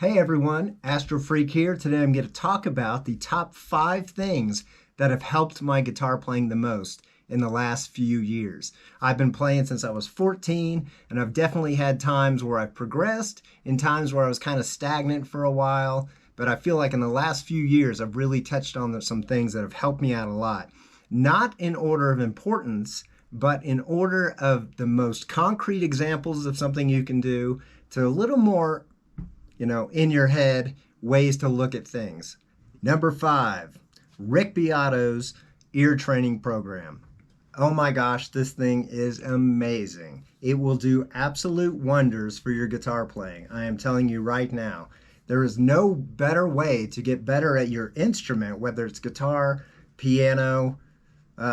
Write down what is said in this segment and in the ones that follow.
Hey everyone, Astrofreq here. Today I'm going to talk about the top 5 things that have helped my guitar playing the most in the last few years. I've been playing since I was 14, and I've definitely had times where I've progressed and times where I was kind of stagnant for a while, but I feel like in the last few years I've really touched on some things that have helped me out a lot. Not in order of importance, but in order of the most concrete examples of something you can do to a little more in your head, ways to look at things. Number 5, Rick Beato's ear training program. Oh my gosh, this thing is amazing. It will do absolute wonders for your guitar playing. I am telling you right now. There is no better way to get better at your instrument, whether it's guitar, piano,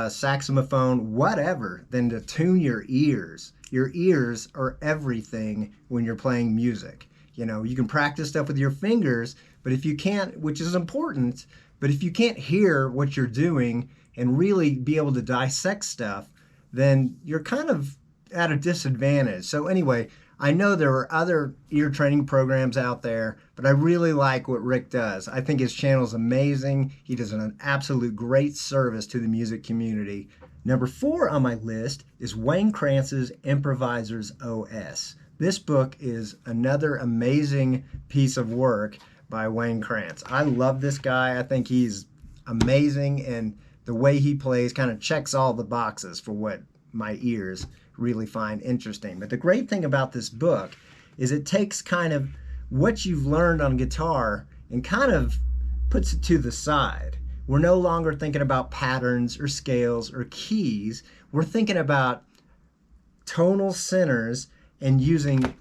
saxophone, whatever, than to tune your ears. Your ears are everything when you're playing music. You can practice stuff with your fingers, but if you can't, which is important, but if you can't hear what you're doing and really be able to dissect stuff, then you're kind of at a disadvantage. So anyway, I know there are other ear training programs out there, but I really like what Rick does. I think his channel is amazing. He does an absolute great service to the music community. Number 4 on my list is Wayne Krantz's Improvised OS. This book is another amazing piece of work by Wayne Krantz. I love this guy. I think he's amazing, and the way he plays kind of checks all the boxes for what my ears really find interesting. But the great thing about this book is it takes kind of what you've learned on guitar and kind of puts it to the side. We're no longer thinking about patterns or scales or keys. We're thinking about tonal centers and using,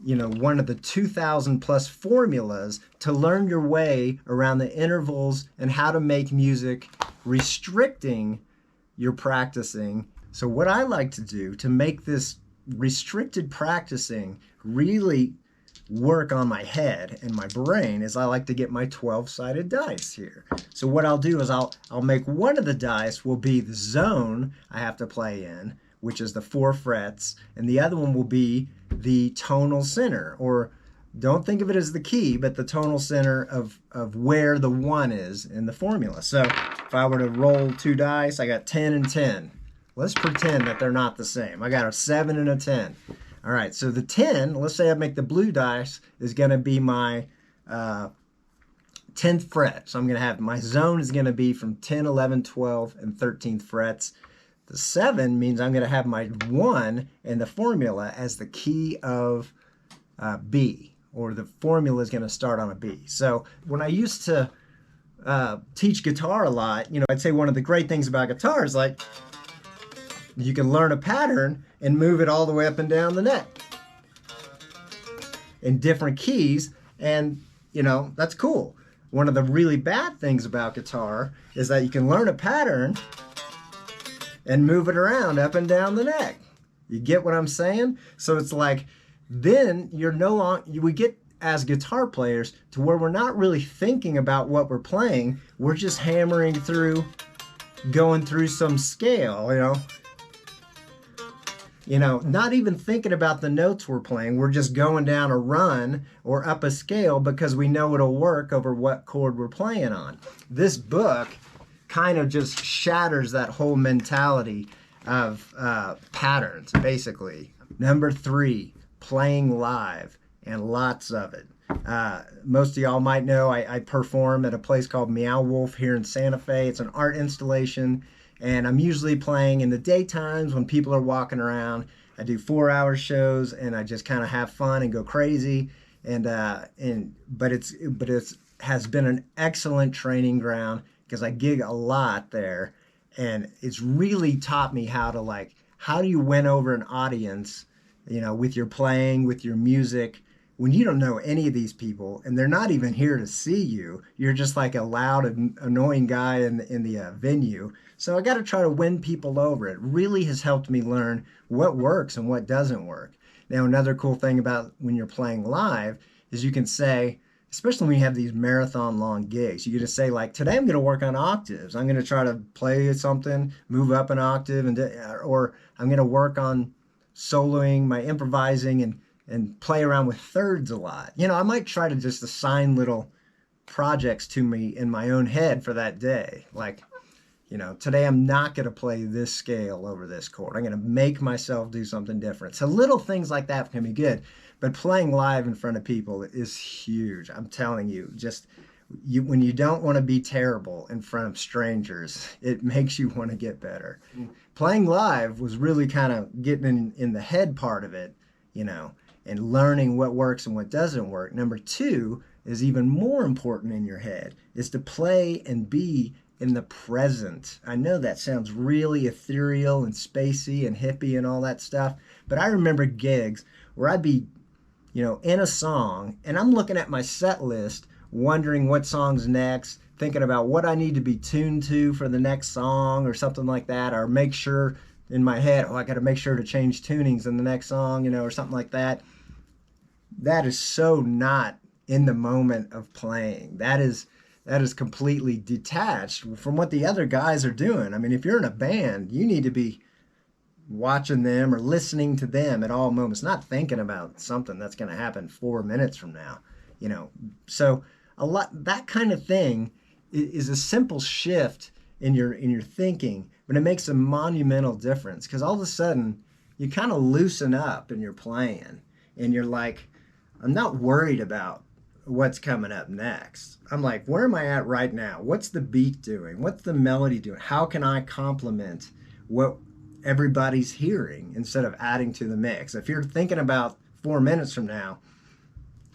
one of the 2,000 plus formulas to learn your way around the intervals and how to make music, restricting your practicing. So what I like to do to make this restricted practicing really work on my head and my brain is I like to get my 12-sided dice here. So what I'll do is I'll make one of the dice will be the zone I have to play in, which is the 4 frets, and the other one will be the tonal center, or don't think of it as the key, but the tonal center of where the 1 is in the formula. So if I were to roll 2 dice, I got 10 and 10. Let's pretend that they're not the same. I got a 7 and a 10. All right, so the 10, let's say I make the blue dice, is going to be my 10th fret. So I'm going to have, my zone is going to be from 10, 11, 12, and 13th frets. The 7 means I'm going to have my 1 in the formula as the key of B, or the formula is going to start on a B. So when I used to teach guitar a lot, I'd say one of the great things about guitar is like you can learn a pattern and move it all the way up and down the neck in different keys, and that's cool. One of the really bad things about guitar is that you can learn a pattern and move it around up and down the neck. You get what I'm saying? So it's like, then you're no longer, we get as guitar players to where we're not really thinking about what we're playing. We're just hammering through, going through some scale, not even thinking about the notes we're playing. We're just going down a run or up a scale because we know it'll work over what chord we're playing on. This book kind of just shatters that whole mentality of patterns, basically. Number 3, playing live, and lots of it. Most of y'all might know I perform at a place called Meow Wolf here in Santa Fe. It's an art installation, and I'm usually playing in the daytimes when people are walking around. I do 4-hour shows, and I just kind of have fun and go crazy. But it's has been an excellent training ground, because I gig a lot there, and it's really taught me how do you win over an audience, with your playing, with your music, when you don't know any of these people, and they're not even here to see you. You're just like a loud and annoying guy in the venue. So I got to try to win people over. It really has helped me learn what works and what doesn't work. Now, another cool thing about when you're playing live is you can say, especially when you have these marathon long gigs, you can just say, like, today I'm going to work on octaves. I'm going to try to play something, move up an octave, or I'm going to work on soloing, my improvising, and and play around with thirds a lot. You know, I might try to just assign little projects to me in my own head for that day. Like, you know, today I'm not going to play this scale over this chord. I'm going to make myself do something different. So little things like that can be good. But playing live in front of people is huge. I'm telling you, just when you don't want to be terrible in front of strangers, it makes you want to get better. Playing live was really kind of getting in the head part of it, you know, and learning what works and what doesn't work. Number two is even more important in your head, is to play and be in the present. I know that sounds really ethereal and spacey and hippie and all that stuff, but I remember gigs where I'd be, you know, in a song and I'm looking at my set list, wondering what song's next, thinking about what I need to be tuned to for the next song or something like that, or make sure in my head, oh, I got to make sure to change tunings in the next song, you know, or something like that. That is so not in the moment of playing. That is completely detached from what the other guys are doing. I mean, if you're in a band, you need to be watching them or listening to them at all moments, not thinking about something that's going to happen 4 minutes from now, you know. So a lot, that kind of thing is a simple shift in your thinking, but it makes a monumental difference, because all of a sudden you kind of loosen up and you're playing and you're like, I'm not worried about what's coming up next. I'm like, where am I at right now? What's the beat doing? What's the melody doing? How can I complement what everybody's hearing instead of adding to the mix? If you're thinking about 4 minutes from now,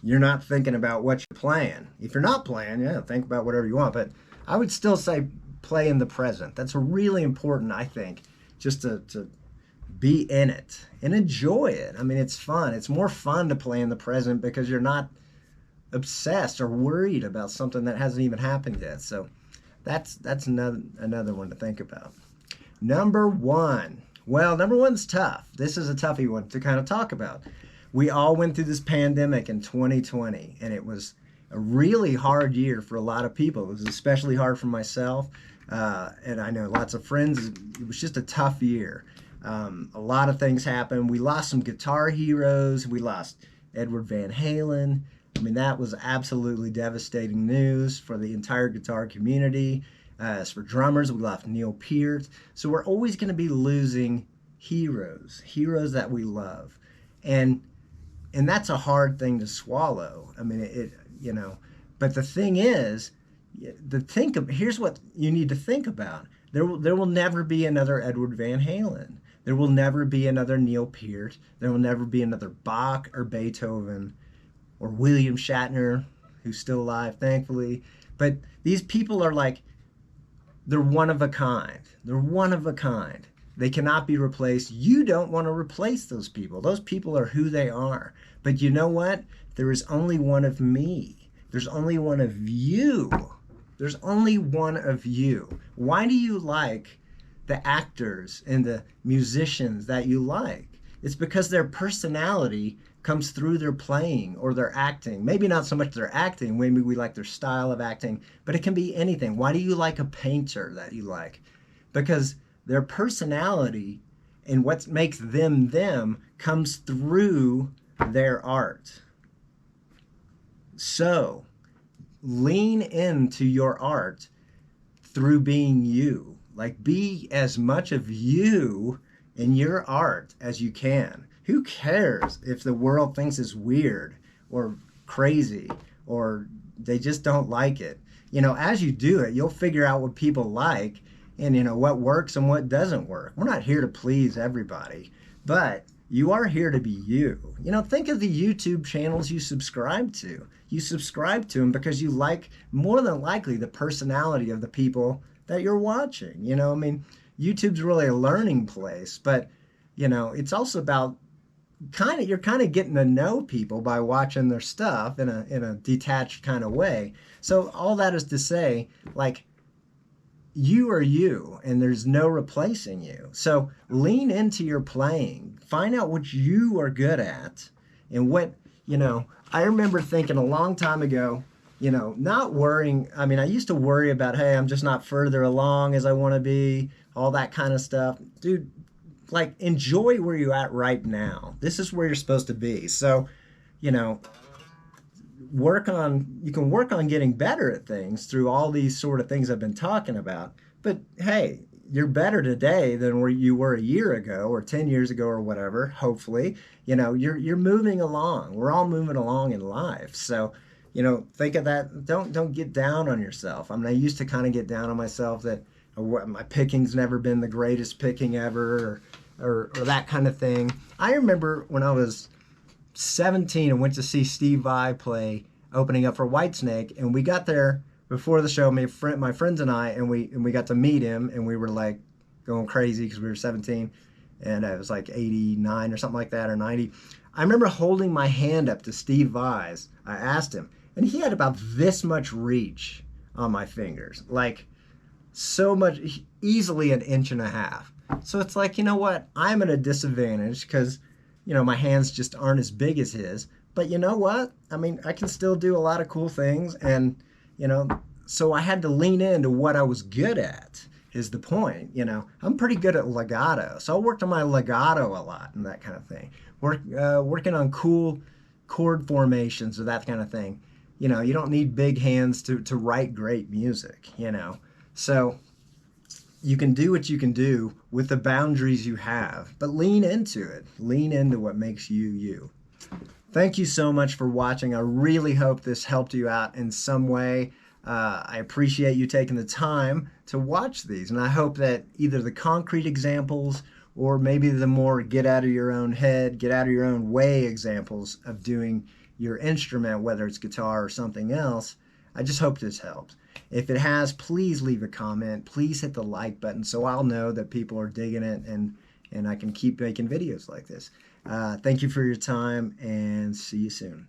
you're not thinking about what you're playing. If you're not playing, yeah, think about whatever you want. But I would still say play in the present. That's really important, I think, just to be in it and enjoy it. I mean, it's fun. It's more fun to play in the present because you're not obsessed or worried about something that hasn't even happened yet. So that's another one to think about. Number one. Well, number one's tough. This is a toughie one to kind of talk about. We all went through this pandemic in 2020, and it was a really hard year for a lot of people. It was especially hard for myself, and I know lots of friends. It was just a tough year. A lot of things happened. We lost some guitar heroes. We lost Edward Van Halen. I mean, that was absolutely devastating news for the entire guitar community. As for drummers, we lost Neil Peart. So we're always going to be losing heroes that we love. And that's a hard thing to swallow. I mean, you know, but the thing is, here's what you need to think about. There will never be another Edward Van Halen. There will never be another Neil Peart. There will never be another Bach or Beethoven or William Shatner, who's still alive, thankfully. But these people are like, they're one of a kind. They're one of a kind. They cannot be replaced. You don't want to replace those people. Those people are who they are. But you know what? There is only one of me. There's only one of you. There's only one of you. Why do you like the actors and the musicians that you like? It's because their personality comes through their playing or their acting. Maybe not so much their acting, maybe we like their style of acting, but it can be anything. Why do you like a painter that you like? Because their personality and what makes them them comes through their art. So lean into your art through being you. Like, be as much of you in your art as you can. Who cares if the world thinks it's weird or crazy or they just don't like it? You know, as you do it, you'll figure out what people like and, you know, what works and what doesn't work. We're not here to please everybody, but you are here to be you. You know, think of the YouTube channels you subscribe to. You subscribe to them because you like, more than likely, the personality of the people that you're watching. You know, I mean, YouTube's really a learning place, but, you know, it's also about you're kind of getting to know people by watching their stuff in a detached kind of way. So all that is to say, like, you are you and there's no replacing you. So lean into your playing, find out what you are good at and what, you know, I remember thinking a long time ago, you know, not worrying. I mean, I used to worry about, hey, I'm just not further along as I want to be, all that kind of stuff. Dude, like enjoy where you're at right now. This is where you're supposed to be. So, you know, you can work on getting better at things through all these sort of things I've been talking about. But hey, you're better today than where you were a year ago or 10 years ago or whatever. Hopefully, you know, you're moving along. We're all moving along in life. So, you know, think of that. Don't get down on yourself. I mean, I used to kind of get down on myself that my picking's never been the greatest picking ever, or that kind of thing. I remember when I was 17 and went to see Steve Vai play opening up for Whitesnake, and we got there before the show, my friends and I, and we got to meet him, and we were like going crazy because we were 17, and it was like 89 or something like that, or 90. I remember holding my hand up to Steve Vai's. I asked him, and he had about this much reach on my fingers, like so much, easily an inch and a half. So it's like, you know what? I'm at a disadvantage because, you know, my hands just aren't as big as his. But you know what? I mean, I can still do a lot of cool things. And, you know, so I had to lean into what I was good at, is the point. You know, I'm pretty good at legato. So I worked on my legato a lot and that kind of thing. Working on cool chord formations or that kind of thing. You know, you don't need big hands to write great music, you know. So you can do what you can do with the boundaries you have, but lean into it. Lean into what makes you you. Thank you so much for watching. I really hope this helped you out in some way. I appreciate you taking the time to watch these, and I hope that either the concrete examples or maybe the more get out of your own head, get out of your own way examples of doing your instrument, whether it's guitar or something else, I just hope this helped. If it has, please leave a comment. Please hit the like button so I'll know that people are digging it and I can keep making videos like this. Thank you for your time, and see you soon.